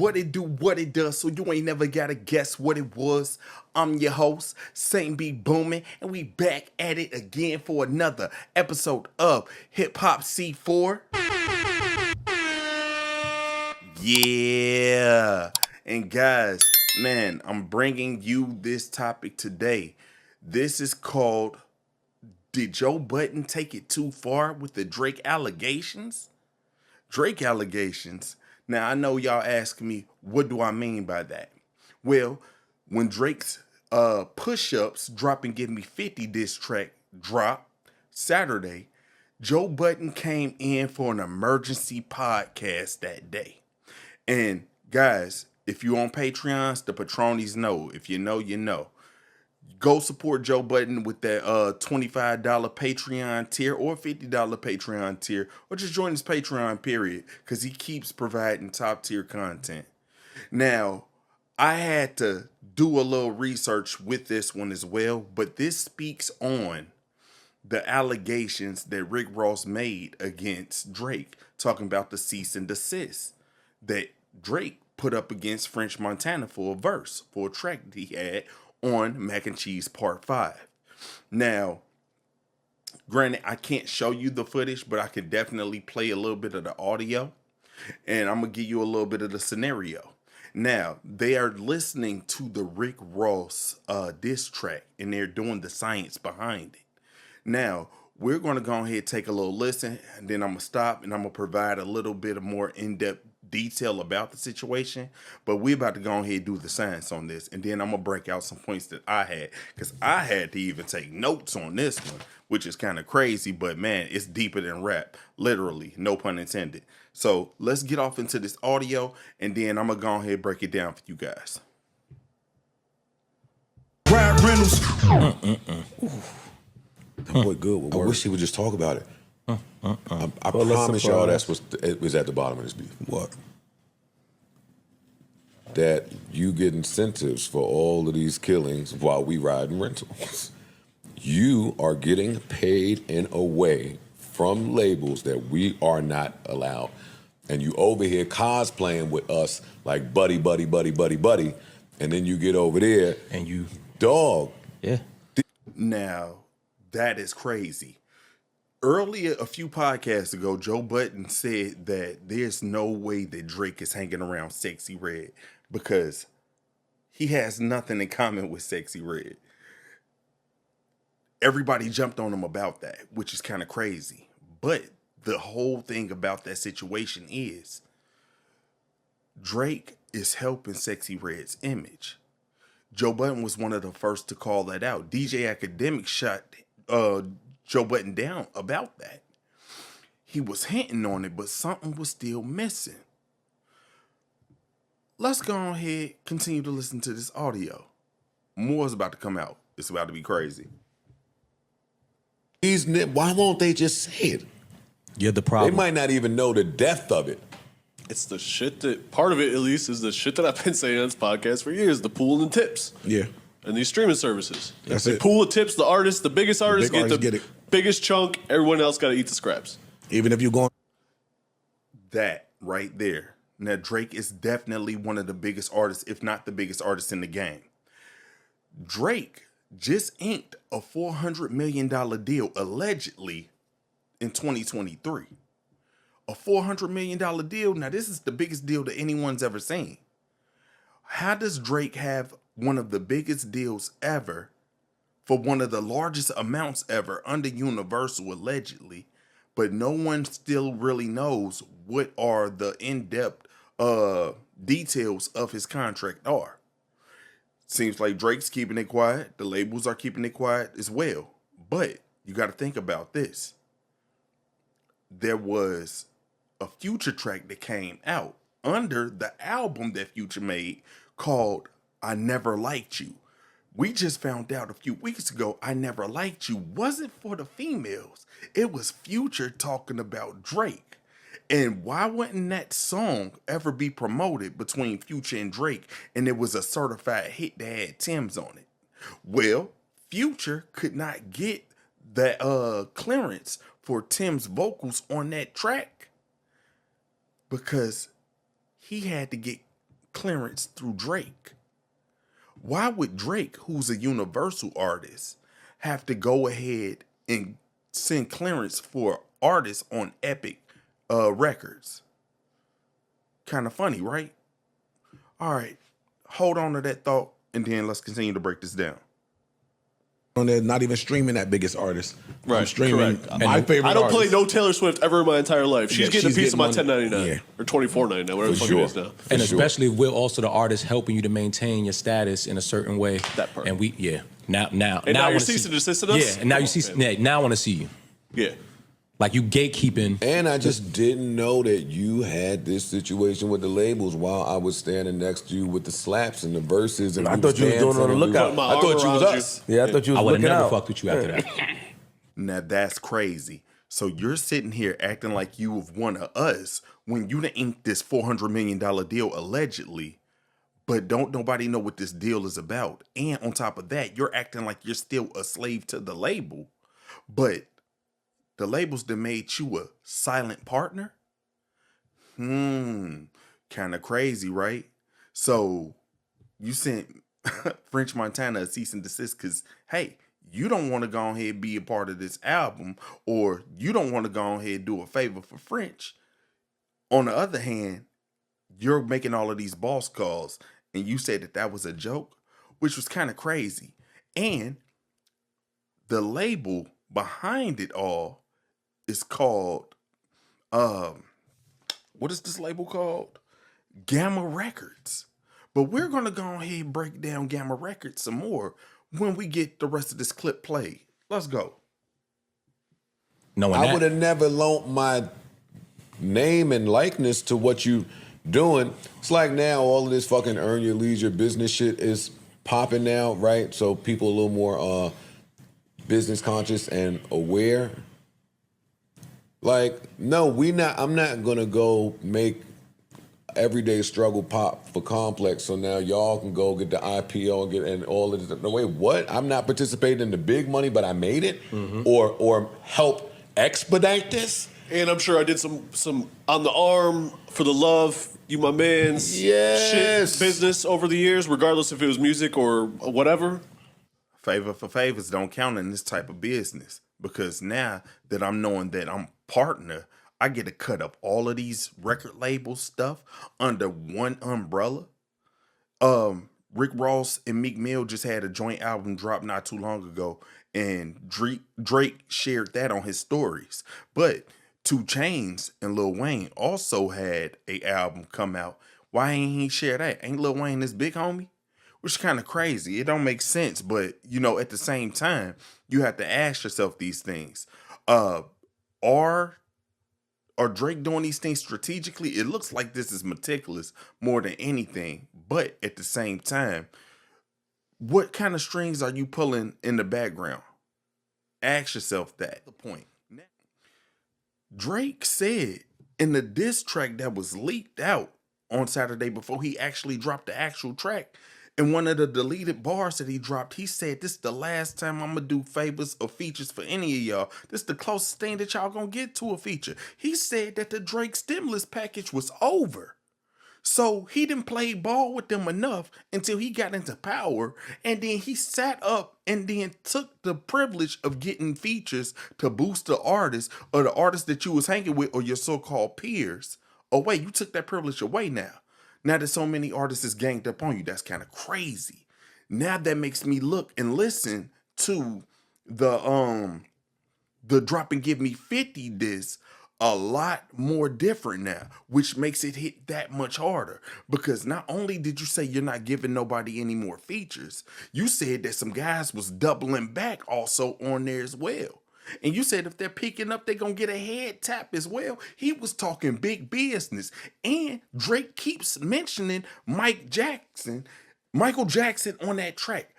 What it do, what it does, so you ain't never gotta guess what it was. I'm your host, SaintBeBoomin, and we back at it again for another episode of Hip Hop C4. Yeah. And guys, man, I'm bringing you this topic today. This is called, did Joe Budden take it too far with the Drake allegations? Drake allegations. Now, I know y'all asking me, what do I mean by that? Well, when Drake's Push-Ups Drop and Give Me 50 diss track dropped Saturday, Joe Budden came in for an emergency podcast that day. And guys, if you on Patreons, the patronies know. If you know, you know. Go support Joe Budden with that $25 Patreon tier or $50 Patreon tier, or just join his Patreon, period, because he keeps providing top tier content. Now, I had to do a little research with this one as well, but this speaks on the allegations that Rick Ross made against Drake, talking about the cease and desist that Drake put up against French Montana for a verse, for a track that he had on Mac and Cheese Part 5. Now, granted, I can't show you the footage, but I can definitely play a little bit of the audio, and I'm going to give you a little bit of the scenario. Now, they are listening to the Rick Ross diss track, and they're doing the science behind it. Now, we're going to go ahead and take a little listen, and then I'm going to stop, and I'm going to provide a little bit of more in-depth detail about the situation, but we're about to go ahead and do the science on this, and then I'm gonna break out some points that I had, because I had to even take notes on this one, which is kind of crazy, but man, it's deeper than rap, literally, no pun intended. So let's get off into this audio, and then I'm gonna go ahead and break it down for you guys. Brad Reynolds. That boy good with words. I wish he would just talk about it. I promise y'all that's what was at the bottom of this beef. What? That you get incentives for all of these killings while we ride in rentals. You are getting paid in a way from labels that we are not allowed. And you over here cosplaying with us like buddy, buddy, buddy, buddy, buddy. And then you get over there and you dog. Yeah. Now, that is crazy. Earlier, a few podcasts ago, Joe Budden said that there's no way that Drake is hanging around Sexy Red because he has nothing in common with Sexy Red. Everybody jumped on him about that, which is kind of crazy. But the whole thing about that situation is Drake is helping Sexy Red's image. Joe Budden was one of the first to call that out. DJ Academic shot Joe Budden down about that. He was hinting on it, but something was still missing. Let's go ahead, continue to listen to this audio. More is about to come out. It's about to be crazy. Why won't they just say it? You're the problem. They might not even know the depth of it. It's the shit that, part of it at least, is the shit that I've been saying on this podcast for years, the pool and tips. Yeah. And these streaming services. That's they it. pool the tips, the artists, the biggest artists big get the artists get it. biggest chunk, everyone else got to eat the scraps. Even if you're going. That right there. Now, Drake is definitely one of the biggest artists, if not the biggest artist in the game. Drake just inked a $400 million deal, allegedly, in 2023. A $400 million deal. Now, this is the biggest deal that anyone's ever seen. How does Drake have one of the biggest deals ever for one of the largest amounts ever under Universal, allegedly, but no one still really knows what are the in-depth details of his contract are? Seems like Drake's keeping it quiet. The labels are keeping it quiet as well. But you got to think about this. There was a Future track that came out under the album that Future made called I Never Liked You. We just found out a few weeks ago I Never Liked You wasn't for the females. It was Future talking about Drake. And why wouldn't that song ever be promoted between Future and Drake and it was a certified hit that had Tim's on it? Well, Future could not get that clearance for Tim's vocals on that track because he had to get clearance through Drake? Why would Drake, who's a universal artist, have to go ahead and send clearance for artists on Epic Records? Kind of funny, right? All right, hold on to that thought, and then let's continue to break this down. On there, not even streaming that biggest artist. Right, I'm streaming correct. my favorite I don't play artist. no Taylor Swift ever in my entire life. She's Yeah, getting she's a piece of my getting money. $10.99 Yeah. or $24.99, whatever the fuck it is now. For And sure. especially we're also the artist helping you to maintain your status in a certain way. That part. And we, now And now I you're wanna cease see- and desisting us? Yeah, and now Come you on, see. man. Yeah, now I want to see you. Yeah. Like you gatekeeping. And I just didn't know that you had this situation with the labels while I was standing next to you with the slaps and the verses. And I we thought you was doing it on the dancing and we lookout. was- My I thought arm you was around us. you. Yeah, I thought you I was would have looking never out. fucked with you after that. Now that's crazy. So you're sitting here acting like you have one of us when you done inked this $400 million deal allegedly, but don't nobody know what this deal is about. And on top of that, you're acting like you're still a slave to the label, but the labels that made you a silent partner? Kind of crazy, right? So you sent French Montana a cease and desist because, hey, you don't want to go ahead and be a part of this album, or you don't want to go ahead and do a favor for French. On the other hand, you're making all of these boss calls, and you said that that was a joke, which was kind of crazy. And the label behind it all is called, what is this label called? Gamma Records. But we're going to go ahead and break down Gamma Records some more when we get the rest of this clip played. Let's go. Knowing I that. would have never loaned my name and likeness to what you doing. It's like now all of this fucking earn your leisure business shit is popping now, right? So people a little more business conscious and aware. Like, no, I'm not gonna go make everyday struggle pop for Complex, so now y'all can go get the IPO and all of this. No, wait, what? I'm not participating in the big money, but I made it? Or help expedite this? And I'm sure I did some on the arm for the love, you my man's Yes. shit business over the years, regardless if it was music or whatever. Favor for favors don't count in this type of business, because now that I'm knowing that I'm partner, I get to cut up all of these record label stuff under one umbrella. Rick Ross and Meek Mill just had a joint album drop not too long ago, and Drake shared that on his stories. But 2 Chainz and Lil Wayne also had a album come out. Why ain't he share that? Ain't Lil Wayne his big homie? Which is kind of crazy. It don't make sense, but at the same time, you have to ask yourself these things. Are Drake doing these things strategically? It looks like this is meticulous more than anything, but at the same time, what kind of strings are you pulling in the background? Ask yourself that. The point. Drake said in the diss track that was leaked out on Saturday before he actually dropped the actual track, in one of the deleted bars that he dropped, he said, "This is the last time I'm going to do favors or features for any of y'all. This is the closest thing that y'all going to get to a feature." He said that the Drake stimulus package was over. So he didn't play ball with them enough until he got into power, and then he sat up and then took the privilege of getting features to boost the artist or the artist that you was hanging with or your so-called peers away. You took that privilege away now. Now that so many artists is ganged up on you, that's kind of crazy. Now that makes me look and listen to the Drop and Give Me 50 diss a lot more different now, which makes it hit that much harder. Because not only did you say you're not giving nobody any more features, you said that some guys was doubling back also on there as well. And you said if they're picking up, they're going to get a head tap as well. He was talking big business. And Drake keeps mentioning Michael Jackson on that track.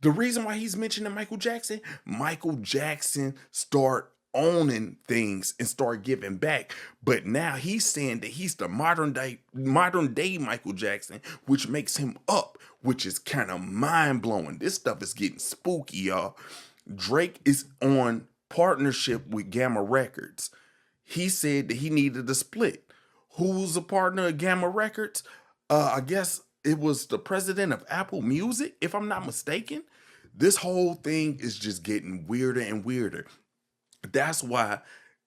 The reason why he's mentioning Michael Jackson start owning things and start giving back. But now he's saying that he's the modern day Michael Jackson, which makes him up, which is kind of mind-blowing. This stuff is getting spooky, y'all. Drake is on partnership with Gamma Records. He said that he needed a split. Who's a partner of Gamma Records? I guess it was the president of Apple Music, if I'm not mistaken. This whole thing is just getting weirder and weirder. That's why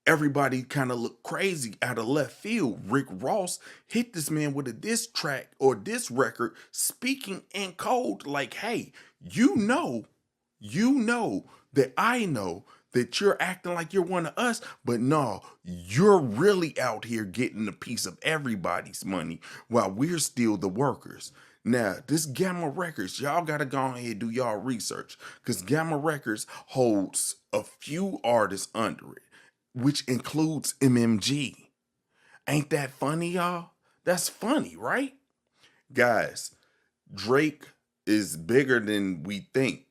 everybody kind of looked crazy out of left field. Rick Ross hit this man with a diss track or diss record, speaking in code like, hey, you know that I know that you're acting like you're one of us, but no, you're really out here getting a piece of everybody's money while we're still the workers. Now, this Gamma Records, y'all gotta go ahead and do y'all research, because Gamma Records holds a few artists under it, which includes MMG. Ain't that funny, y'all? That's funny, right? Guys, Drake is bigger than we think.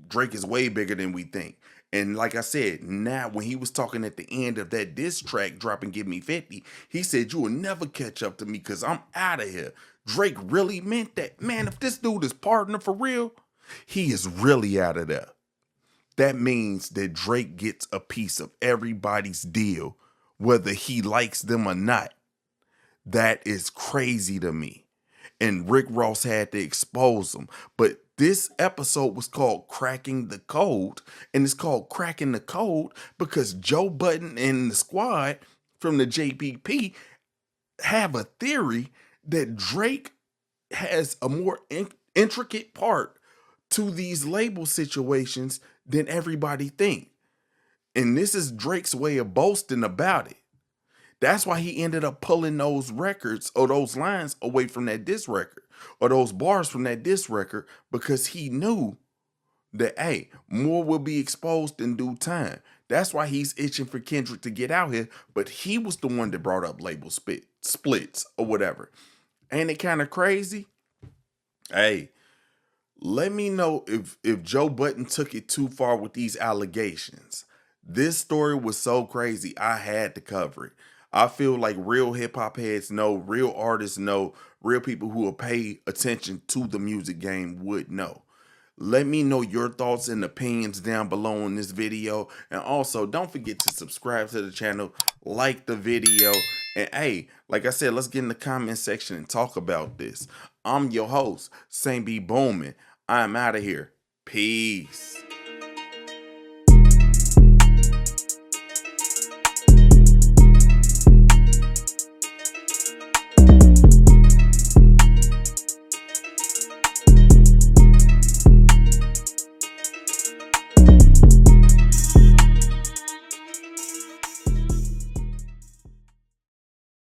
Drake is way bigger than we think. And like I said, now when he was talking at the end of that diss track, dropping Give Me 50, he said, you will never catch up to me because I'm out of here. Drake really meant that. Man, if this dude is partner for real, he is really out of there. That means that Drake gets a piece of everybody's deal, whether he likes them or not. That is crazy to me. And Rick Ross had to expose him. But this episode was called Cracking the Code. And it's called Cracking the Code because Joe Budden and the squad from the JPP have a theory that Drake has a more intricate part to these label situations than everybody think. And this is Drake's way of boasting about it. That's why he ended up pulling those records or those lines away from that diss record or those bars from that diss record, because he knew that, hey, more will be exposed in due time. That's why he's itching for Kendrick to get out here, but he was the one that brought up label splits or whatever. Ain't it kind of crazy? Hey, let me know if Joe Budden took it too far with these allegations. This story was so crazy, I had to cover it. I feel like real hip-hop heads know, real artists know, real people who will pay attention to the music game would know. Let me know your thoughts and opinions down below in this video. And also, don't forget to subscribe to the channel, like the video. And hey, like I said, let's get in the comment section and talk about this. I'm your host, SaintBeBoomin. I'm out of here. Peace.